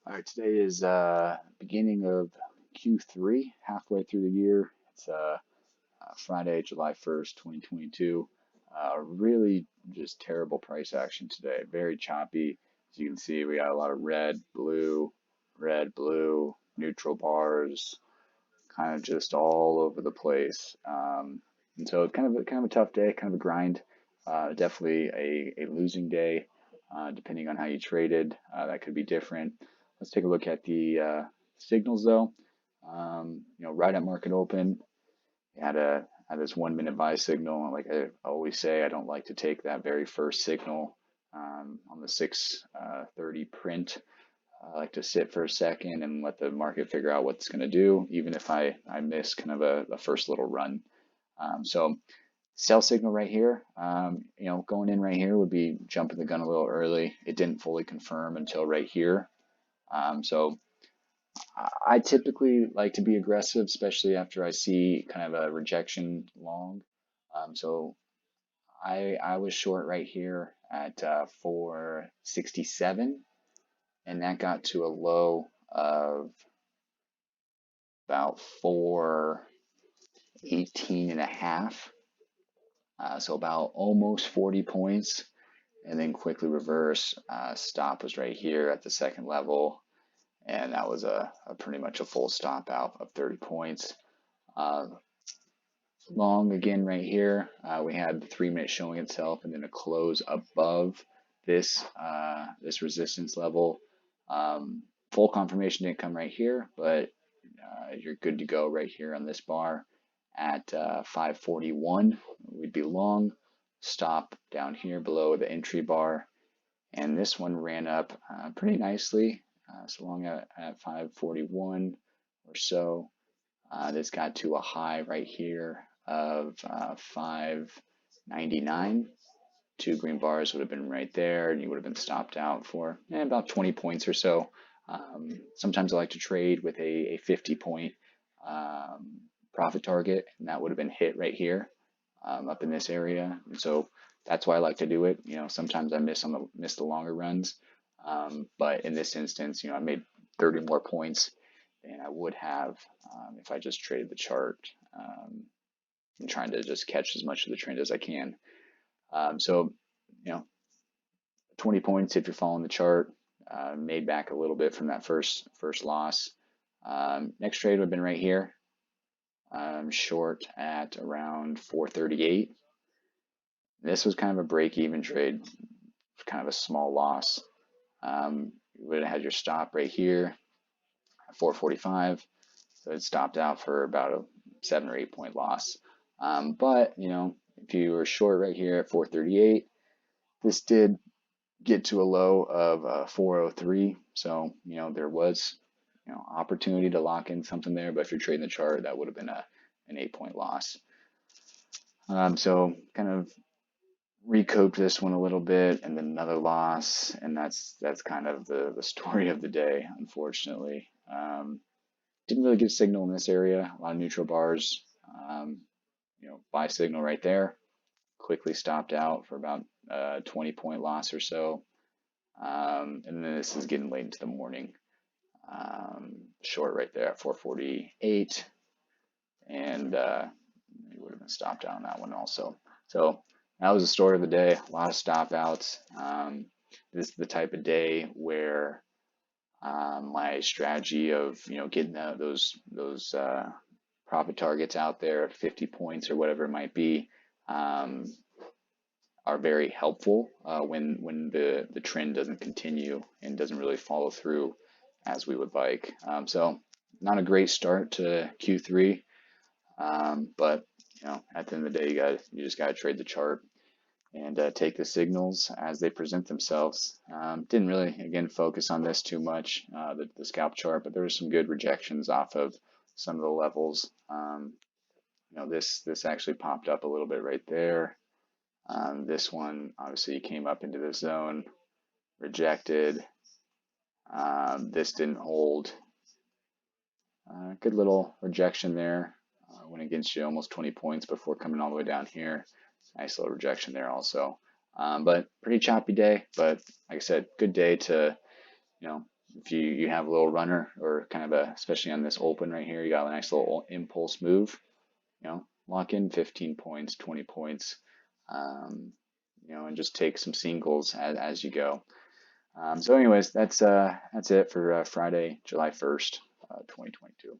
All right, today is beginning of Q3, halfway through the year. It's Friday, July 1st, 2022. Really just terrible price action today. Very choppy. As you can see, we got a lot of red, blue, neutral bars, kind of just all over the place. And so it's kind of a tough day, kind of a grind. Definitely a losing day, depending on how you traded. That could be different. Let's take a look at the signals though. Right at market open, you had this 1 minute buy signal. Like I always say, I don't like to take that very first signal on the 6:30 print. I like to sit for a second and let the market figure out what it's going to do, even if I miss kind of a first little run. So sell signal right here, going in right here would be jumping the gun a little early. It didn't fully confirm until right here. So I typically like to be aggressive, especially after I see kind of a rejection long. So I was short right here at 467, and that got to a low of about 418 and a half. So about almost 40 points, and then quickly reverse. Stop was right here at the second level, and that was a pretty much a full stop out of 30 points. Uh, Long again right here. We had the 3 minute showing itself, and then a close above this resistance level. Full confirmation didn't come right here, but you're good to go right here on this bar at 541. We'd be long. Stop down here below the entry bar, and this one ran up pretty nicely, so long at 541 or so. This got to a high right here of 599. Two green bars would have been right there, and you would have been stopped out for about 20 points or so. Sometimes I like to trade with a 50 point profit target, and that would have been hit right here up in this area. And so that's why I like to do it. Sometimes I miss the longer runs, but in this instance, I made 30 more points than I would have if I just traded the chart and trying to just catch as much of the trend as I can. So, you know, 20 points if you're following the chart, made back a little bit from that first loss. Next trade would have been right here, short at around 438. This was kind of a break-even trade, kind of a small loss. You would have had your stop right here at 445, so it stopped out for about a 7 or 8 point loss. But if you were short right here at 438, this did get to a low of 403. So there was opportunity to lock in something there, but if you're trading the chart, that would have been an 8 point loss. So kind of recouped this one a little bit, and then another loss, and that's kind of the story of the day, unfortunately. Didn't really get signal in this area. A lot of neutral bars. Buy signal right there. Quickly stopped out for about a 20 point loss or so. And then this is getting late into the morning. Short right there at 448, and you would have been stopped out on that one also. So that was the story of the day. A lot of stop outs. This is the type of day where my strategy of getting those profit targets out there, 50 points or whatever it might be, are very helpful when the trend doesn't continue and doesn't really follow through as we would like. So not a great start to Q3, but at the end of the day, you just got to trade the chart and take the signals as they present themselves. Didn't really, again, focus on this too much, the scalp chart, but there were some good rejections off of some of the levels. This actually popped up a little bit right there. This one obviously came up into the zone, rejected. This didn't hold. Good little rejection there. Went against you almost 20 points before coming all the way down here. Nice little rejection there also. But pretty choppy day. But like I said, good day to If you have a little runner or kind of especially on this open right here, you got a nice little impulse move, lock in 15 points, 20 points, um, and just take some singles as you go. So anyways, that's it for Friday, July 1st, 2022.